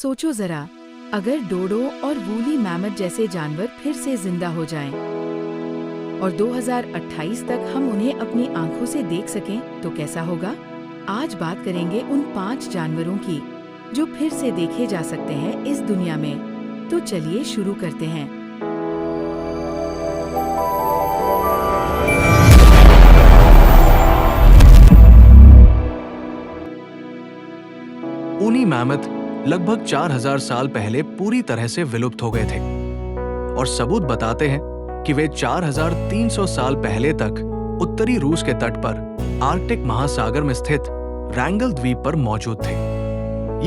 सोचो जरा, अगर डोडो और वूली मैमथ जैसे जानवर फिर से जिंदा हो जाएं और 2028 तक हम उन्हें अपनी आंखों से देख सकें तो कैसा होगा? आज बात करेंगे उन 5 जानवरों की जो फिर से देखे जा सकते हैं इस दुनिया में। तो चलिए शुरू करते हैं। ऊनी मैमथ लगभग 4000 साल पहले पूरी तरह से विलुप्त हो गए थे और सबूत बताते हैं कि वे 4300 साल पहले तक उत्तरी रूस के तट पर आर्कटिक महासागर में स्थित रैंगल द्वीप पर मौजूद थे।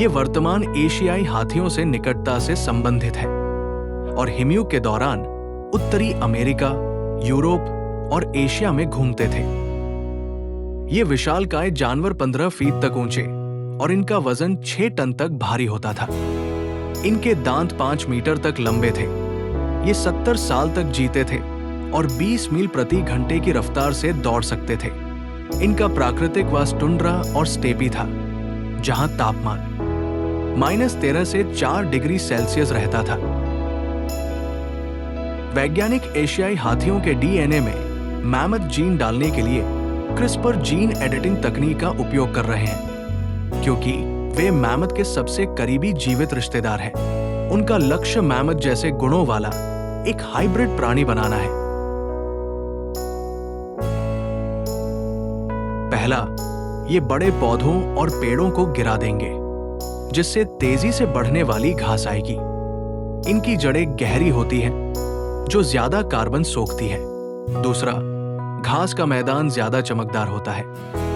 ये वर्तमान एशियाई हाथियों से निकटता से संबंधित है और हिमयुग के दौरान उत्तरी अमेरिका, यूरोप और एशिया में घूमते थे। ये विशालकाय जानवर 15 फीट तक ऊंचे और इनका वजन 6 टन तक भारी होता था। इनके दांत 5 मीटर तक लंबे थे। ये 70 साल तक जीते थे और 20 मील प्रति घंटे की रफ्तार से दौड़ सकते थे। इनका प्राकृतिक वास टुंड्रा और स्टेपी था, जहां तापमान -13 से 4 डिग्री सेल्सियस रहता था। वैज्ञानिक एशियाई हाथियों के डीएनए में मैमथ जीन डालने के लिए क्रिस्पर जीन एडिटिंग तकनीक का उपयोग कर रहे हैं, क्योंकि वे मैमथ के सबसे करीबी जीवित रिश्तेदार हैं। उनका लक्ष्य मैमथ जैसे गुणों वाला एक हाइब्रिड प्राणी बनाना है। पहला, ये बड़े पौधों और पेड़ों को गिरा देंगे, जिससे तेजी से बढ़ने वाली घास आएगी। इनकी जड़ें गहरी होती हैं, जो ज्यादा कार्बन सोखती है। दूसरा, घास का मैदान ज्यादा चमकदार होता है,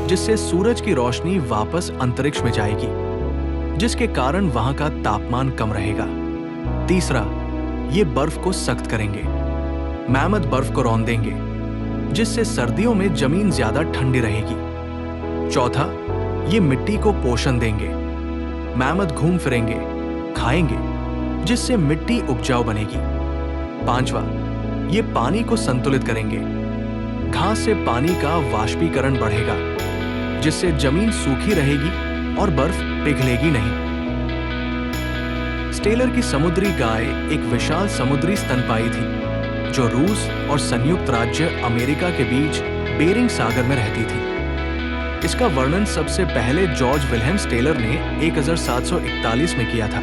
जिससे सूरज की रोशनी वापस अंतरिक्ष में जाएगी, जिसके कारण वहां का तापमान कम रहेगा। तीसरा, ये बर्फ को सख्त करेंगे। मैमथ बर्फ को रौंद देंगे, जिससे सर्दियों में जमीन ज्यादा ठंडी रहेगी। चौथा, ये मिट्टी को पोषण देंगे। मैमथ घूम फिरेंगे, खाएंगे, जिससे मिट्टी उपजाऊ बनेगी। पांचवा, ये पानी को संतुलित करेंगे। घास से पानी का वाष्पीकरण बढ़ेगा, जिससे जमीन सूखी रहेगी और बर्फ पिघलेगी नहीं। स्टेलर की समुद्री गाय एक विशाल समुद्री स्तनपायी थी, जो रूस और संयुक्त राज्य अमेरिका के बीच बेरिंग सागर में रहती थी। इसका वर्णन सबसे पहले जॉर्ज विल्हेम स्टेलर ने 1741 में किया था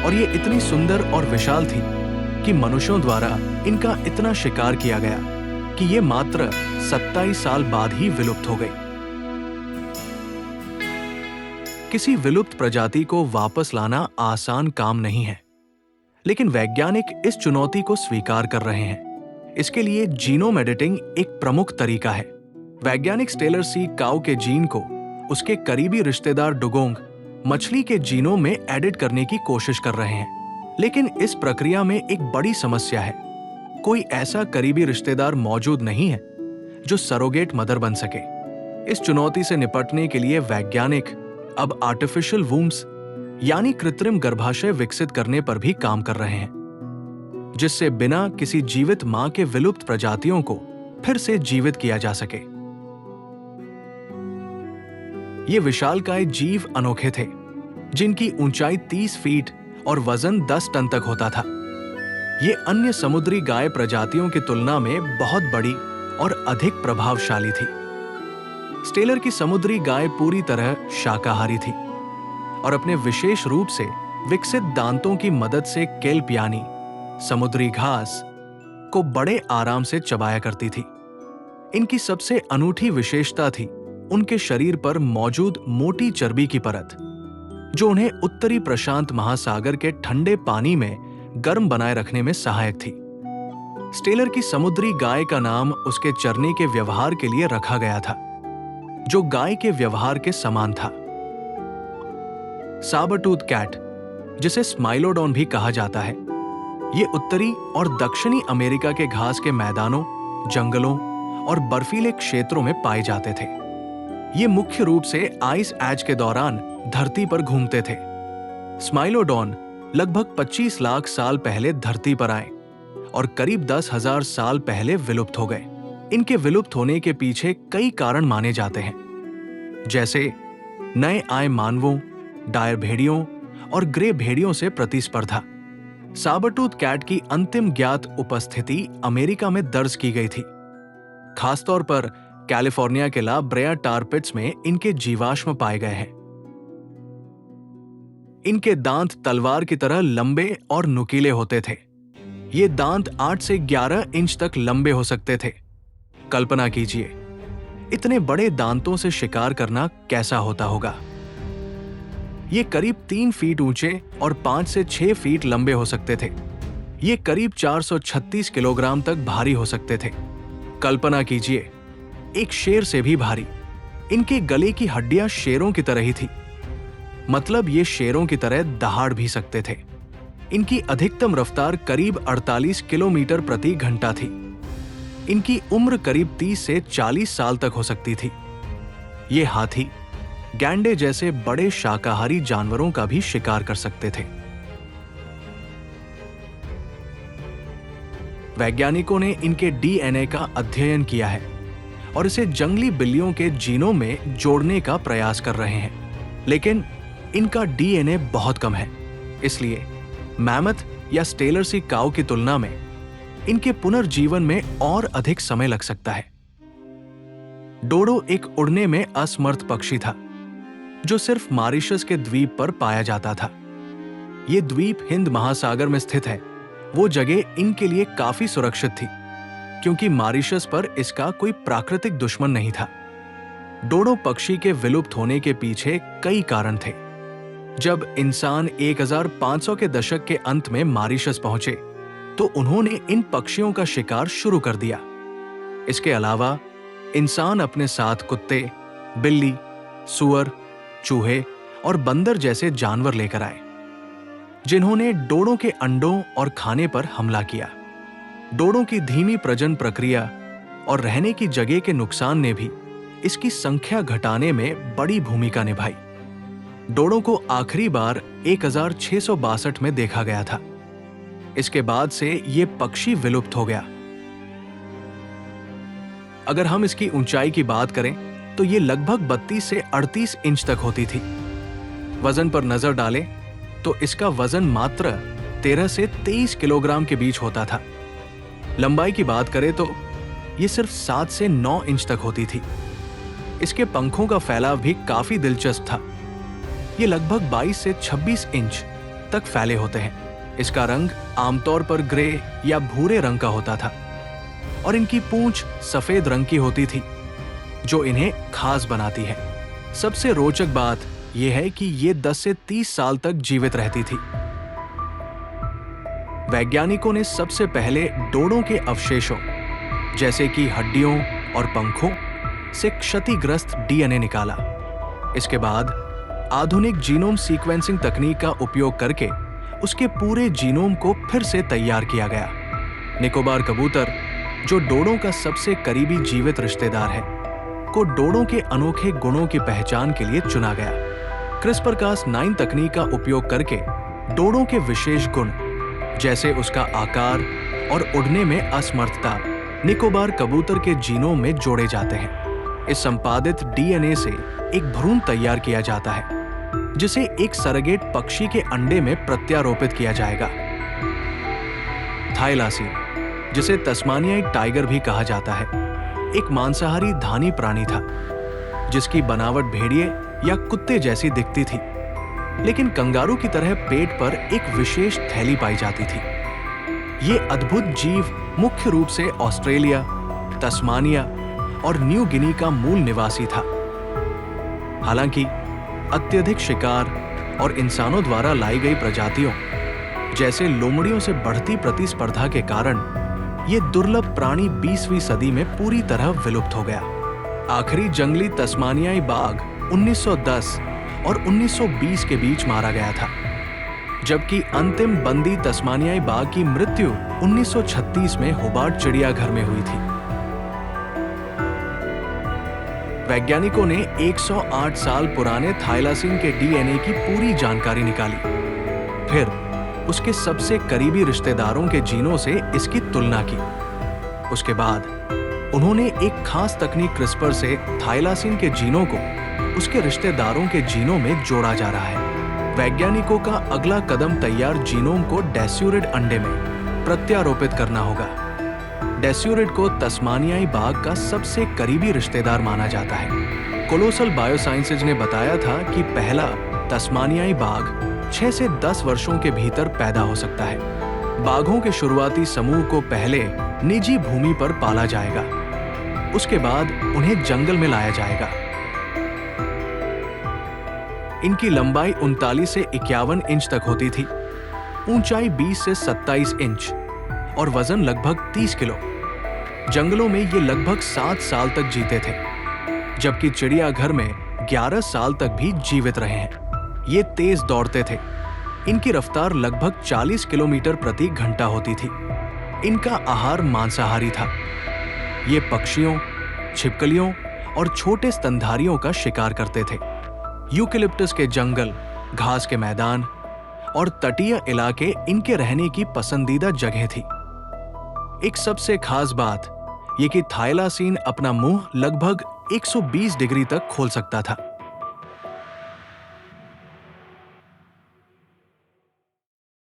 और ये इतनी सुंदर और विशाल थी कि मनुष्यों द्वारा इनका इतना शिकार किया गया कि ये मात्र 27 साल बाद ही विलुप्त हो गई। किसी विलुप्त प्रजाति को वापस लाना आसान काम नहीं है, लेकिन वैज्ञानिक इस चुनौती को स्वीकार कर रहे हैं। इसके लिए जीनोम एडिटिंग एक प्रमुख तरीका है। वैज्ञानिक स्टेलर सी काऊ के जीन को उसके करीबी रिश्तेदार डुगोंग मछली के जीनोम में एडिट करने की कोशिश कर रहे हैं, लेकिन इस प्रक्रिया में एक बड़ी समस्या है। कोई ऐसा करीबी रिश्तेदार मौजूद नहीं है जो सरोगेट मदर बन सके। इस चुनौती से निपटने के लिए वैज्ञानिक अब आर्टिफिशियल वूम्स यानी कृत्रिम गर्भाशय विकसित करने पर भी काम कर रहे हैं, जिससे बिना किसी जीवित मां के विलुप्त प्रजातियों को फिर से जीवित किया जा सके। ये विशालकाय जीव अनोखे थे, जिनकी ऊंचाई 30 फीट और वजन 10 टन तक होता था। ये अन्य समुद्री गाय प्रजातियों की तुलना में बहुत बड़ी और अधिक प्रभावशाली थी। स्टेलर की समुद्री गाय पूरी तरह शाकाहारी थी और अपने विशेष रूप से विकसित दांतों की मदद से केल्प यानी समुद्री घास को बड़े आराम से चबाया करती थी। इनकी सबसे अनूठी विशेषता थी उनके शरीर पर मौजूद मोटी चर्बी की परत, जो उन्हें उत्तरी प्रशांत महासागर के ठंडे पानी में गर्म बनाए रखने में सहायक थी। स्टेलर की समुद्री गाय का नाम उसके चरने के व्यवहार के लिए रखा गया था, जो गाय के व्यवहार के समान था। साबरटूथ कैट, जिसे स्माइलोडॉन भी कहा जाता है, ये उत्तरी और दक्षिणी अमेरिका के घास के मैदानों, जंगलों और बर्फीले क्षेत्रों में पाए जाते थे। ये मुख्य रूप से आइस एज के दौरान धरती पर घूमते थे। स्माइलोडॉन लगभग 25 लाख साल पहले धरती पर आए और करीब 10,000 साल पहले विलुप्त हो गए। इनके विलुप्त होने के पीछे कई कारण माने जाते हैं, जैसे नए आए मानवों, डायर भेड़ियों और ग्रे भेड़ियों से प्रतिस्पर्धा। साबरटूथ कैट की अंतिम ज्ञात उपस्थिति अमेरिका में दर्ज की गई थी। खासतौर पर कैलिफोर्निया के ला ब्रेया टार पिट्स में इनके जीवाश्म पाए गए हैं। इनके दांत तलवार की तरह लंबे और नुकीले होते थे। ये दांत 8 से 11 इंच तक लंबे हो सकते थे। कल्पना कीजिए, इतने बड़े दांतों से शिकार करना कैसा होता होगा। ये करीब 3 फीट ऊंचे और 5 से 6 फीट लंबे हो सकते थे। ये करीब 436 किलोग्राम तक भारी हो सकते थे। कल्पना कीजिए, एक शेर से भी भारी। इनके गले की हड्डियां शेरों की तरह ही थी, मतलब ये शेरों की तरह दहाड़ भी सकते थे। इनकी अधिकतम रफ्तार करीब 48 किलोमीटर प्रति घंटा थी। इनकी उम्र करीब 30 से 40 साल तक हो सकती थी। ये हाथी, गैंडे जैसे बड़े शाकाहारी जानवरों का भी शिकार कर सकते थे। वैज्ञानिकों ने इनके डीएनए का अध्ययन किया है और इसे जंगली बिल्लियों के जीनोम में जोड़ने का प्रयास कर रहे हैं, लेकिन इनका डीएनए बहुत कम है। इसलिए मैमथ या स्टेलर सी काऊ की तुलना में इनके पुनर्जीवन में और अधिक समय लग सकता है। डोडो एक उड़ने में असमर्थ पक्षी था जो सिर्फ मॉरिशस के द्वीप पर पाया जाता था। यह द्वीप हिंद महासागर में स्थित है। वो जगह इनके लिए काफी सुरक्षित थी क्योंकि मॉरिशस पर इसका कोई प्राकृतिक दुश्मन नहीं था। डोडो पक्षी के विलुप्त होने के पीछे कई कारण थे। जब इंसान 1500 के दशक के अंत में मॉरिशस पहुंचे तो उन्होंने इन पक्षियों का शिकार शुरू कर दिया। इसके अलावा इंसान अपने साथ कुत्ते, बिल्ली, सुअर, चूहे और बंदर जैसे जानवर लेकर आए जिन्होंने डोडो के अंडों और खाने पर हमला किया। डोडो की धीमी प्रजनन प्रक्रिया और रहने की जगह के नुकसान ने भी इसकी संख्या घटाने में बड़ी भूमिका निभाई। डोडो को आखिरी बार 1662 में देखा गया था। इसके बाद से ये पक्षी विलुप्त हो गया। अगर हम इसकी ऊंचाई की बात करें तो ये लगभग 32 से 38 इंच तक होती थी। वजन पर नजर डालें तो इसका वजन मात्र 13 से 23 किलोग्राम के बीच होता था। लंबाई की बात करें तो ये सिर्फ 7 से 9 इंच तक होती थी। इसके पंखों का फैलाव भी काफी दिलचस्प था। ये लगभग 22 से 26 इंच तक फैले होते हैं। इसका रंग आमतौर पर ग्रे या भूरे रंग का होता था और इनकी पूंछ सफेद रंग की होती थी जो इन्हें खास बनाती है। सबसे रोचक बात यह है कि ये 10 से 30 साल तक जीवित रहती थी। वैज्ञानिकों ने सबसे पहले डोडो के अवशेषों जैसे कि हड्डियों और पंखों से क्षतिग्रस्त डीएनए निकाला। इसके बाद आधुनिक जीनोम सीक्वेंसिंग तकनीक का उपयोग करके उसके पूरे जीनोम को फिर से तैयार किया गया। निकोबार कबूतर, जो डोडो का सबसे करीबी जीवित रिश्तेदार है, को डोडो के अनोखे गुणों की पहचान के लिए चुना गया। क्रिस्पर-कास9 तकनीक का उपयोग करके डोडो के विशेष गुण जैसे उसका आकार और उड़ने में असमर्थता निकोबार कबूतर के जीनोम में जोड़े जाते हैं। इस संपादित डीएनए से एक भ्रूण तैयार किया जाता है जिसे एक सरोगेट पक्षी के अंडे में प्रत्यारोपित किया जाएगा। थाइलासीन, जिसे तस्मानियाई टाइगर भी कहा जाता है, एक मांसाहारी धानी प्राणी था जिसकी बनावट भेड़िए या कुत्ते जैसी दिखती थी, लेकिन कंगारू की तरह पेट पर एक विशेष थैली पाई जाती थी। ये अद्भुत जीव मुख्य रूप से ऑस्ट्रेलिया, तस्मानिया और न्यू गिनी का मूल निवासी था। हालांकि अत्यधिक शिकार और इंसानों द्वारा लाई गई प्रजातियों जैसे लोमड़ियों से बढ़ती प्रतिस्पर्धा के कारण ये दुर्लभ प्राणी 20वीं सदी में पूरी तरह विलुप्त हो गया। आखिरी जंगली तस्मानियाई बाघ 1910 और 1920 के बीच मारा गया था, जबकि अंतिम बंदी तस्मानियाई बाघ की मृत्यु 1936 में होबार्ट चिड़ियाघर में हुई थी। वैज्ञानिकों ने 108 साल पुराने थाइलासीन के डीएनए की पूरी जानकारी निकाली, फिर उसके सबसे करीबी रिश्तेदारों के जीनों से इसकी तुलना की। उसके बाद उन्होंने एक खास तकनीक क्रिस्पर से थाइलासीन के जीनों को उसके रिश्तेदारों के जीनों में जोड़ा जा रहा है। वैज्ञानिकों का अगला कदम तैयार जीनोम को डेस्यूरिड अंडे में प्रत्यारोपित करना होगा। डेस्यूरिड को तस्मानियाई बाघ का सबसे करीबी रिश्तेदार माना जाता है। कोलोसल बायोसाइंसेज ने बताया था कि पहला तस्मानियाई बाघ 6 से 10 वर्षों के भीतर पैदा हो सकता है। बाघों के शुरुआती समूह को पहले निजी भूमि पर पाला जाएगा, उसके बाद उन्हें जंगल में लाया जाएगा। इनकी लंबाई 39 से 51 इंच तक होती थी, ऊंचाई 20 से 27 इंच और वजन लगभग 30 किलो। जंगलों में ये लगभग 7 साल तक जीते थे, जबकि चिड़ियाघर में 11 साल तक भी जीवित रहे हैं। ये तेज दौड़ते थे। इनकी रफ्तार लगभग 40 किलोमीटर प्रति घंटा होती थी। इनका आहार मांसाहारी था। ये पक्षियों, छिपकलियों और छोटे स्तनधारियों का शिकार करते थे। यूकेलिप्टस के जंगल, घास के मैदान और तटीय इलाके इनके रहने की पसंदीदा जगह थी। एक सबसे खास बात ये कि थाइलासीन अपना मुंह लगभग 120 डिग्री तक खोल सकता था।